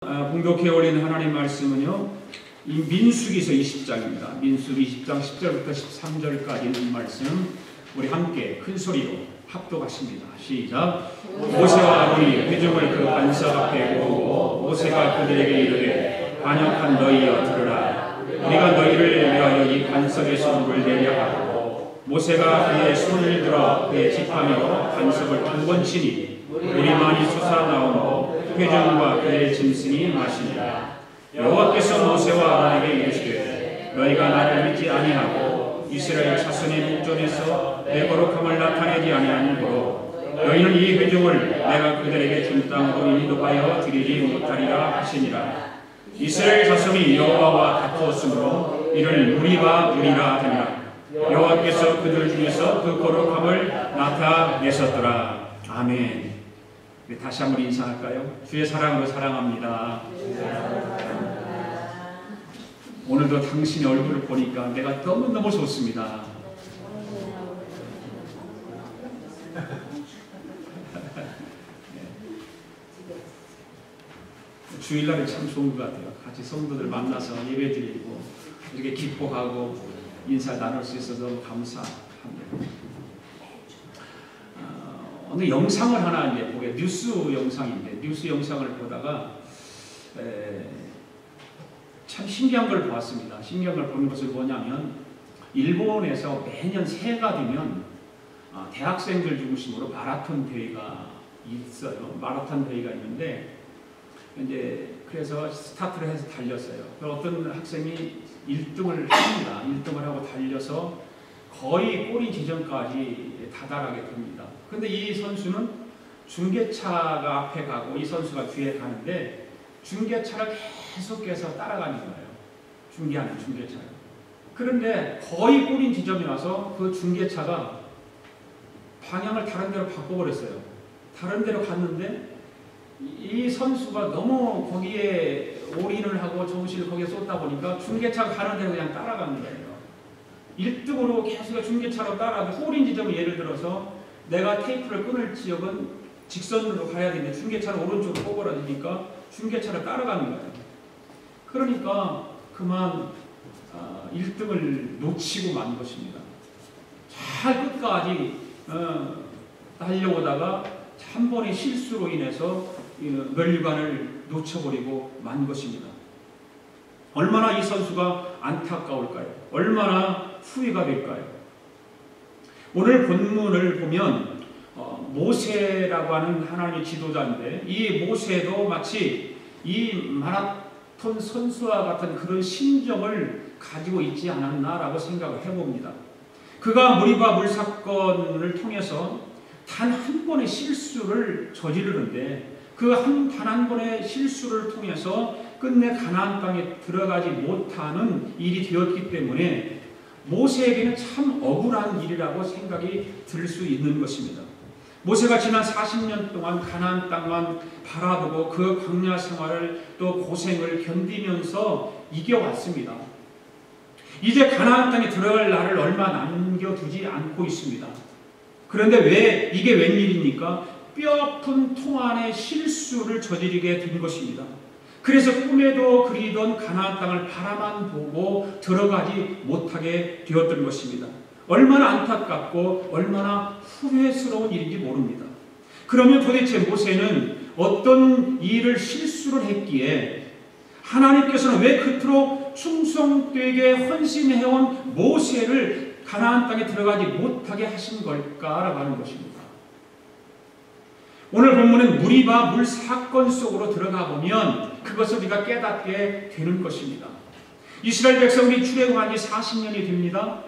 봉독해 올린 하나님 말씀은요, 이 민수기서 20장입니다. 민수기 20장 10절부터 13절까지 있는 말씀 우리 함께 큰 소리로 합독하십니다. 시작. 모세와 아론이 회중을 그 반석 앞에 모으고 모세가 그들에게 이르되 반역한 너희여 들으라. 우리가 너희를 위하여 이 반석에서 물을 내려 하고 모세가 그의 손을 들어 그의 지팡이로 반석을 2번 치니 물이 많이 솟아나오고 회중과 그의 짐승이 마시니라. 여호와께서 모세와 아론에게 이르시되 너희가 나를 믿지 아니하고 이스라엘 자손의 목전에서 내 거룩함을 나타내지 아니하므로 너희는 이 회중을 내가 그들에게 준 땅으로 인도하여 드리지 못하리라 하시니라. 이스라엘 자손이 여호와와 다투었으므로 이를 무리바 무리라 하니라. 여호와께서 그들 중에서 그 거룩함을 나타내셨더라. 아멘. 다시 한번 인사할까요? 주의 사랑으로 사랑합니다. 오늘도 당신의 얼굴을 보니까 내가 너무너무 좋습니다. 주일날이 참 좋은 것 같아요. 같이 성도들 만나서 예배드리고 이렇게 기뻐하고 인사 나눌 수 있어서 너무 감사합니다. 오늘 영상을 하나 이제 보게, 뉴스 영상인데 뉴스 영상을 보다가 참 신기한 걸 보았습니다. 신기한 걸 보는 것은 뭐냐면 일본에서 매년 새해가 되면 대학생들 중심으로 마라톤 대회가 있어요. 마라톤 대회가 있는데 이제 그래서 스타트를 해서 달렸어요. 어떤 학생이 1등을 합니다. 1등을 하고 달려서 거의 꼬리 지점까지 다다르게 됩니다. 근데 이 선수는 중계차가 앞에 가고 이 선수가 뒤에 가는데 중계차를 계속해서 따라가는 거예요. 중계하는 중계차를. 그런데 거의 꼬린 지점이 와서 그 중계차가 방향을 다른 데로 바꿔버렸어요. 다른 데로 갔는데 이 선수가 너무 거기에 올인을 하고 정신을 거기에 쏟다 보니까 중계차가 가는 대로 그냥 따라가는 거예요. 1등으로 계속 중계차로 따라가도 꼬린 지점을 예를 들어서 내가 테이프를 끊을 지역은 직선으로 가야 되는데 중계차를 오른쪽으로 꼬부라지니까 중계차를 따라가는 거예요. 그러니까 그만 1등을 놓치고 만 것입니다. 잘 끝까지 달려오다가 한 번의 실수로 인해서 멸관을 놓쳐버리고 만 것입니다. 얼마나 이 선수가 안타까울까요? 얼마나 후회가 될까요? 오늘 본문을 보면 모세라고 하는 하나님의 지도자인데 이 모세도 마치 이 마라톤 선수와 같은 그런 심정을 가지고 있지 않았나라고 생각을 해봅니다. 그가 무리바 물 사건을 통해서 단 한 번의 실수를 저지르는데 그 단 한 번의 실수를 통해서 끝내 가나안 땅에 들어가지 못하는 일이 되었기 때문에 모세에게는 참 억울한 일이라고 생각이 들 수 있는 것입니다. 모세가 지난 40년 동안 가나안 땅만 바라보고 그 광야 생활을 또 고생을 견디면서 이겨왔습니다. 이제 가나안 땅에 들어갈 날을 얼마 남겨두지 않고 있습니다. 그런데 이게 웬일입니까? 뼈아픈 통 안에 실수를 저지르게 된 것입니다. 그래서 꿈에도 그리던 가나안 땅을 바라만 보고 들어가지 못하게 되었던 것입니다. 얼마나 안타깝고 얼마나 후회스러운 일인지 모릅니다. 그러면 도대체 모세는 어떤 일을 실수를 했기에 하나님께서는 왜 그토록 충성되게 헌신해온 모세를 가나안 땅에 들어가지 못하게 하신 걸까라고 하는 것입니다. 오늘 본문은 무리바 물 사건 속으로 들어가 보면 그것을 우리가 깨닫게 되는 것입니다. 이스라엘 백성들이 출애굽한 지 40년이 됩니다.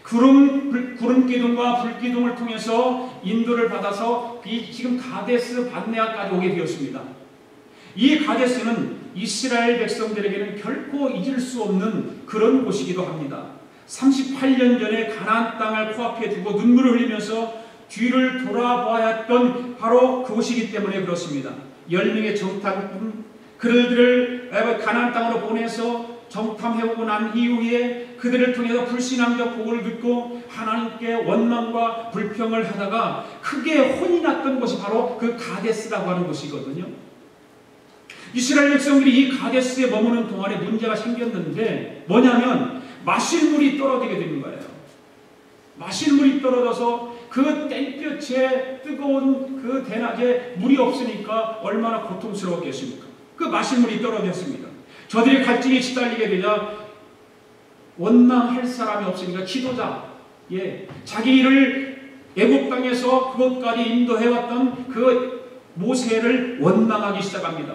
구름 기둥과 불 기둥을 통해서 인도를 받아서 지금 가데스 반네아까지 오게 되었습니다. 이 가데스는 이스라엘 백성들에게는 결코 잊을 수 없는 그런 곳이기도 합니다. 38년 전에 가나안 땅을 코앞에 두고 눈물을 흘리면서 뒤를 돌아봐야 했던 바로 그곳이기 때문에 그렇습니다. 10명의 정탐꾼 그들을 가나안 땅으로 보내서 정탐해오고 난 이후에 그들을 통해서 불신앙적 보고를 듣고 하나님께 원망과 불평을 하다가 크게 혼이 났던 곳이 바로 그 가데스라고 하는 곳이거든요. 이스라엘 백성들이 이 가데스에 머무는 동안에 문제가 생겼는데 뭐냐면 마실 물이 떨어지게 되는 거예요. 마실 물이 떨어져서 그 땡볕에 뜨거운 그 대낮에 물이 없으니까 얼마나 고통스러웠겠습니까? 그 마실 물이 떨어졌습니다. 저들이 갈증에 시달리게 되자 원망할 사람이 없으니까 지도자, 자기 일을 애굽 땅에서 그것까지 인도해왔던 그 모세를 원망하기 시작합니다.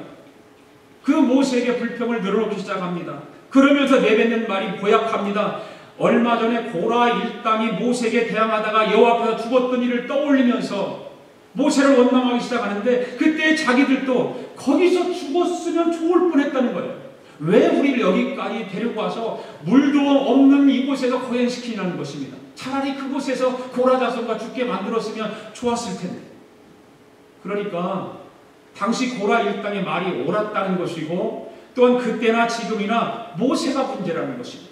그 모세에게 불평을 늘어놓기 시작합니다. 그러면서 내뱉는 말이 고약합니다. 얼마 전에 고라 일당이 모세에게 대항하다가 여호와 앞에서 죽었던 일을 떠올리면서 모세를 원망하기 시작하는데 그때 자기들도 거기서 죽었으면 좋을 뻔했다는 거예요. 왜 우리를 여기까지 데리고 와서 물도 없는 이곳에서 고생시키냐는 것입니다. 차라리 그곳에서 고라 자손과 죽게 만들었으면 좋았을 텐데. 그러니까 당시 고라 일당의 말이 옳았다는 것이고 또한 그때나 지금이나 모세가 문제라는 것입니다.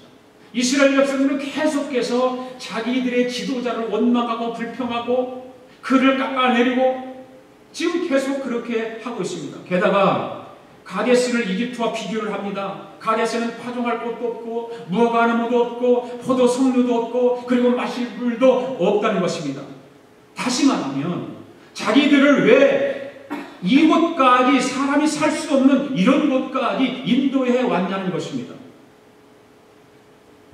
이스라엘 백성들은 계속해서 자기들의 지도자를 원망하고 불평하고 그를 깎아내리고 지금 계속 그렇게 하고 있습니다. 게다가 가데스를 이집트와 비교를 합니다. 가데스는 파종할 곳도 없고 무화과나무도 없고 포도 석류도 없고 그리고 마실 물도 없다는 것입니다. 다시 말하면 자기들을 왜 이곳까지 사람이 살 수 없는 이런 곳까지 인도해 왔냐는 것입니다.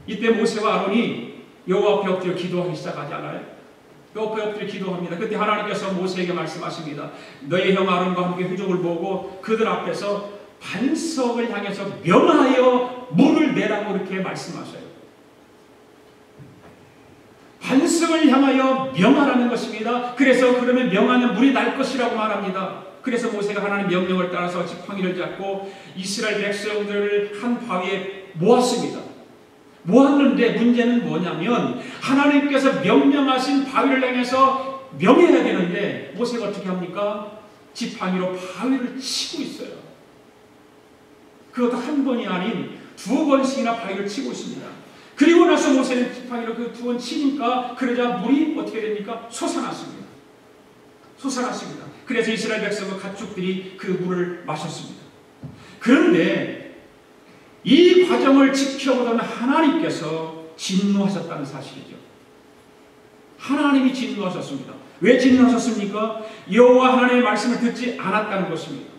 이때 모세와 아론이 여호와 앞에 엎드려 기도하기 시작하지 않아요? 여호와 앞에 엎드려 기도합니다. 그때 하나님께서 모세에게 말씀하십니다. 너의 형 아론과 함께 회족을 모으고 그들 앞에서 반석을 향해서 명하여 물을 내라고 이렇게 말씀하셔요. 반석을 향하여 명하라는 것입니다. 그래서 그러면 명하면 물이 날 것이라고 말합니다. 그래서 모세가 하나님의 명령을 따라서 지팡이를 잡고 이스라엘 백성들을 한 바위에 모았습니다. 모았는데 문제는 뭐냐면 하나님께서 명령하신 바위를 향해서 명해야 되는데 모세가 어떻게 합니까? 지팡이로 바위를 치고 있어요. 그것도 한 번이 아닌 두 번씩이나 바위를 치고 있습니다. 그리고 나서 모세는 지팡이로 그 두 번 치니까 그러자 물이 어떻게 됩니까? 솟아났습니다. 솟아났습니다. 그래서 이스라엘 백성과 가축들이 그 물을 마셨습니다. 그런데 이 과정을 지켜보던 하나님께서 진노하셨다는 사실이죠. 하나님이 진노하셨습니다. 왜 진노하셨습니까? 여호와 하나님의 말씀을 듣지 않았다는 것입니다.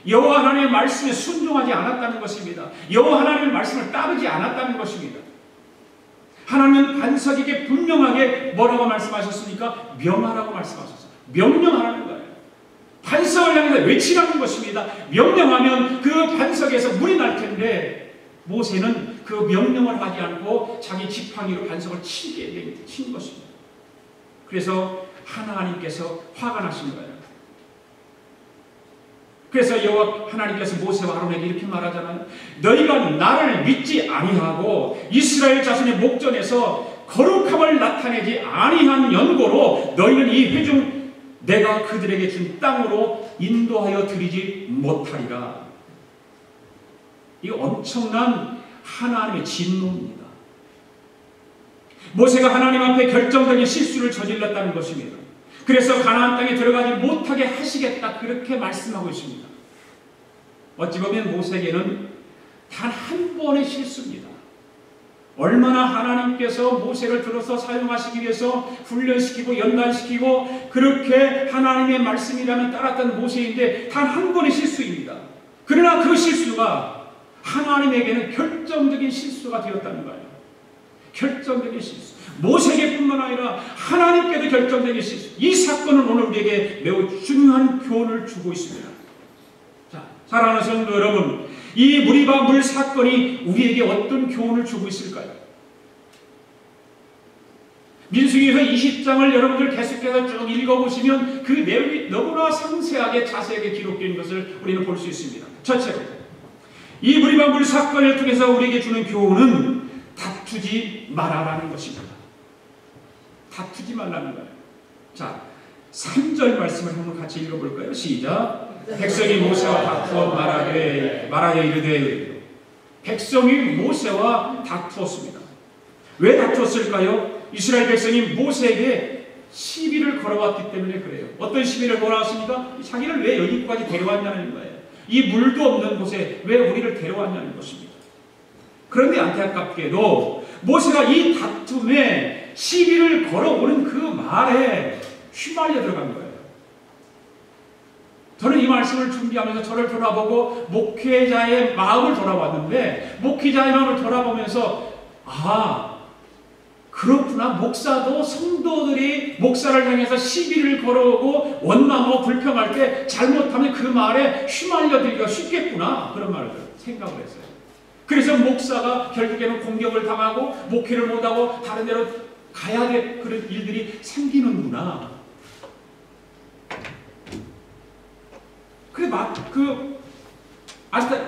여호와 하나님의 말씀에 순종하지 않았다는 것입니다. 여호와 하나님의 말씀을 따르지 않았다는 것입니다. 하나님은 반석에게 분명하게 뭐라고 말씀하셨습니까? 명하라고 말씀하셨어요. 명령하라는 거예요. 반석을 향해서 외치라는 것입니다. 명령하면 그 반석에서 물이 날 텐데 모세는 그 명령을 하지 않고 자기 지팡이로 반석을 친 것입니다. 그래서 하나님께서 화가 나신 거예요. 그래서 여호와 하나님께서 모세와 아론에게 이렇게 말하잖아요. 너희가 나를 믿지 아니하고 이스라엘 자손의 목전에서 거룩함을 나타내지 아니한 연고로 너희는 이 회중 내가 그들에게 준 땅으로 인도하여 드리지 못하리라. 이 엄청난 하나님의 진노입니다. 모세가 하나님 앞에 결정적인 실수를 저질렀다는 것입니다. 그래서 가나안 땅에 들어가지 못하게 하시겠다 그렇게 말씀하고 있습니다. 어찌 보면 모세에게는 단 한 번의 실수입니다. 얼마나 하나님께서 모세를 들어서 사용하시기 위해서 훈련시키고 연단시키고 그렇게 하나님의 말씀이라면 따랐던 모세인데 단 한 번의 실수입니다. 그러나 그 실수가 하나님에게는 결정적인 실수가 되었다는 거예요. 결정적인 실수. 모세에게뿐만 아니라 하나님께도 결정적인 실수. 이 사건은 오늘 우리에게 매우 중요한 교훈을 주고 있습니다. 자, 사랑하는 성도 여러분, 이 무리바 물 사건이 우리에게 어떤 교훈을 주고 있을까요? 민수기서 20장을 여러분들 계속해서 쭉 읽어보시면 그 내용이 너무나 상세하게 자세하게 기록된 것을 우리는 볼 수 있습니다. 첫째로 이 무리바 물 사건을 통해서 우리에게 주는 교훈은 다투지 말아라는 것입니다. 다투지 말라는 거예요. 자, 3절 말씀을 한번 같이 읽어볼까요? 시작. 백성이 모세와 다투어 말하여 이르되. 백성이 모세와 다투었습니다. 왜 다투었을까요? 이스라엘 백성이 모세에게 시비를 걸어왔기 때문에 그래요. 어떤 시비를 걸어왔습니까? 자기를 왜 여기까지 데려왔냐는 거예요. 이 물도 없는 곳에 왜 우리를 데려왔냐는 것입니다. 그런데 안타깝게도 모세가 이 다툼에 시비를 걸어오는 그 말에 휘말려 들어간 거예요. 저는 이 말씀을 준비하면서 저를 돌아보고 목회자의 마음을 돌아봤는데, 목회자의 마음을 돌아보면서 그렇구나. 목사도 성도들이 목사를 향해서 시비를 걸어오고 원망하고 불평할 때 잘못하면 그 말에 휘말려들기가 쉽겠구나. 그런 말을 생각을 했어요. 그래서 목사가 결국에는 공격을 당하고 목회를 못하고 다른 데로 가야 될 그런 일들이 생기는구나.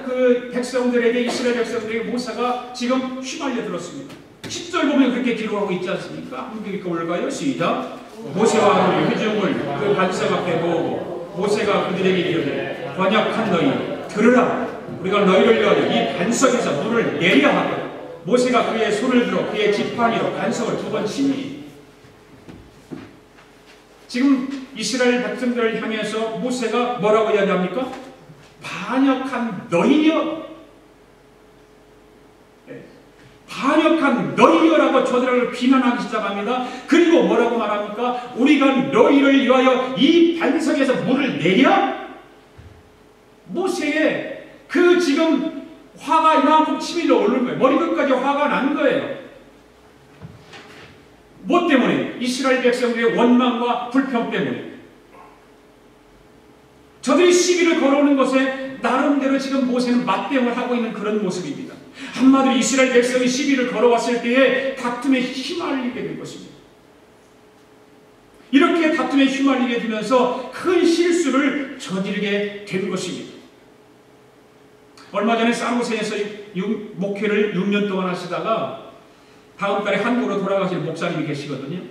그 백성들에게, 이스라엘 백성들에게 모세가 지금 휘말려 들었습니다. 10절 보면 그렇게 기록하고 있지 않습니까? 한번 읽어볼까요? 시작. 모세와 아론이 회중을 그 반석 앞에 모으고 모세가 그들에게 이르되 번역한 너희 들으라. 우리가 너희를 위하여 이 반석에서 물을 내려 하고, 모세가 그의 손을 들어 그의 지팡이로 반석을 2번 치니. 지금 이스라엘 백성들을 향해서 모세가 뭐라고 이야기합니까? 반역한 너희여, 반역한 너희여라고 저들을 비난하기 시작합니다. 그리고 뭐라고 말합니까? 우리가 너희를 위하여 이 반석에서 물을 내려? 모세의 그 지금 화가 이만큼 치밀어 오르는 거예요. 머리끝까지 화가 난 거예요. 뭐 때문에? 이스라엘 백성들의 원망과 불평 때문에. 저들이 시비를 걸어오는 것에 나름대로 지금 모세는 맞대응을 하고 있는 그런 모습입니다. 한마디로 이스라엘 백성이 시비를 걸어왔을 때에 다툼에 휘말리게 된 것입니다. 이렇게 다툼에 휘말리게 되면서 큰 실수를 저지르게 된 것입니다. 얼마 전에 산호세에서 목회를 6년 동안 하시다가 다음 달에 한국으로 돌아가실 목사님이 계시거든요.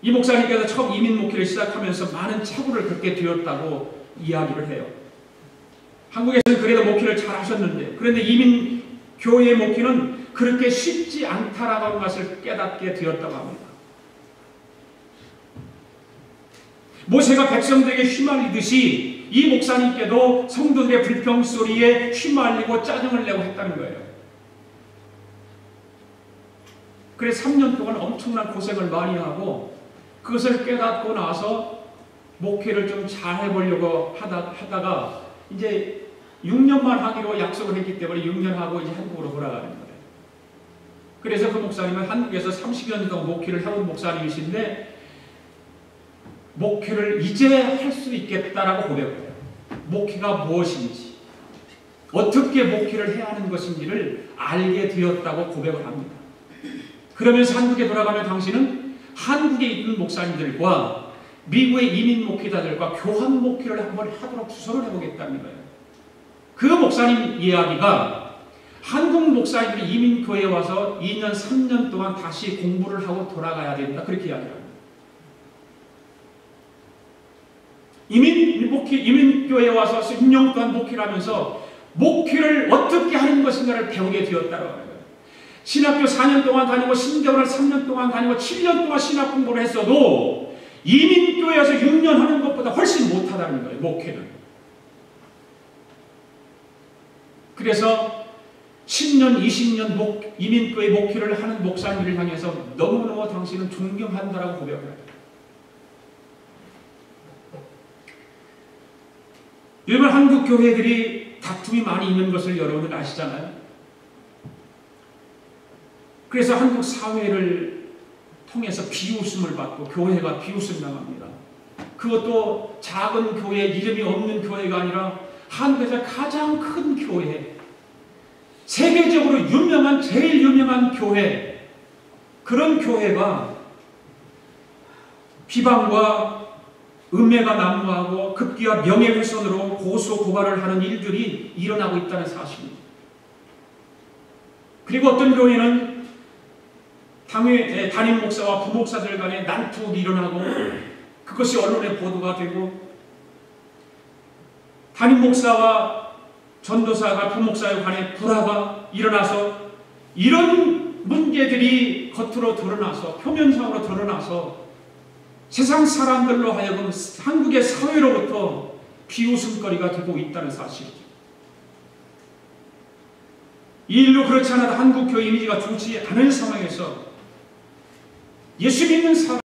이 목사님께서 처음 이민 목회를 시작하면서 많은 착오를 겪게 되었다고 이야기를 해요. 한국에서는 그래도 목회를 잘 하셨는데, 그런데 이민 교회의 목회는 그렇게 쉽지 않다라는 것을 깨닫게 되었다고 합니다. 모세가 백성들에게 휘말리듯이 이 목사님께도 성도들의 불평 소리에 휘말리고 짜증을 내고 했다는 거예요. 그래서 3년 동안 엄청난 고생을 많이 하고, 그것을 깨닫고 나서 목회를 좀 잘 해보려고 하다가 이제 6년만 하기로 약속을 했기 때문에 6년 하고 이제 한국으로 돌아가는 거예요. 그래서 그 목사님은 한국에서 30년 동안 목회를 해온 목사님이신데, 목회를 이제 할 수 있겠다라고 고백해요. 목회가 무엇인지, 어떻게 목회를 해야 하는 것인지를 알게 되었다고 고백을 합니다. 그러면서 한국에 돌아가면 당신은 한국에 있는 목사님들과 미국의 이민 목회자들과 교환 목회를 한번 하도록 주선을 해보겠다는 거예요. 그 목사님 이야기가 한국 목사님들이 이민교회에 와서 2년, 3년 동안 다시 공부를 하고 돌아가야 된다. 그렇게 이야기합니다. 이민교회에 와서 10년 동안 목회를 하면서 목회를 어떻게 하는 것인가를 배우게 되었다고 합니다. 신학교 4년 동안 다니고 신대원을 3년 동안 다니고 7년 동안 신학 공부를 했어도 이민교회에서 6년 하는 것보다 훨씬 못하다는 거예요. 목회는. 그래서 10년, 20년 이민교회 목회를 하는 목사님을 향해서 너무너무 당신은 존경한다라고 고백을 해요. 여러분, 한국 교회들이 다툼이 많이 있는 것을 여러분들 아시잖아요. 그래서 한국 사회를 통해서 비웃음을 받고 교회가 비웃음 당합니다. 그것도 작은 교회, 이름이 없는 교회가 아니라 한국에서 가장 큰 교회, 세계적으로 유명한, 제일 유명한 교회, 그런 교회가 비방과 음해가 난무하고 급기야 명예훼손으로 고소 고발을 하는 일들이 일어나고 있다는 사실입니다. 그리고 어떤 교회는 담임 목사와 부목사들 간에 난투가 일어나고 그것이 언론에 보도가 되고, 담임 목사와 전도사가 부목사에 관해 불화가 일어나서 이런 문제들이 겉으로 드러나서, 표면상으로 드러나서 세상 사람들로 하여금 한국의 사회로부터 비웃음거리가 되고 있다는 사실이죠. 이 일로 그렇지 않아도 한국교회 이미지가 좋지 않은 상황에서 예수 믿는 사람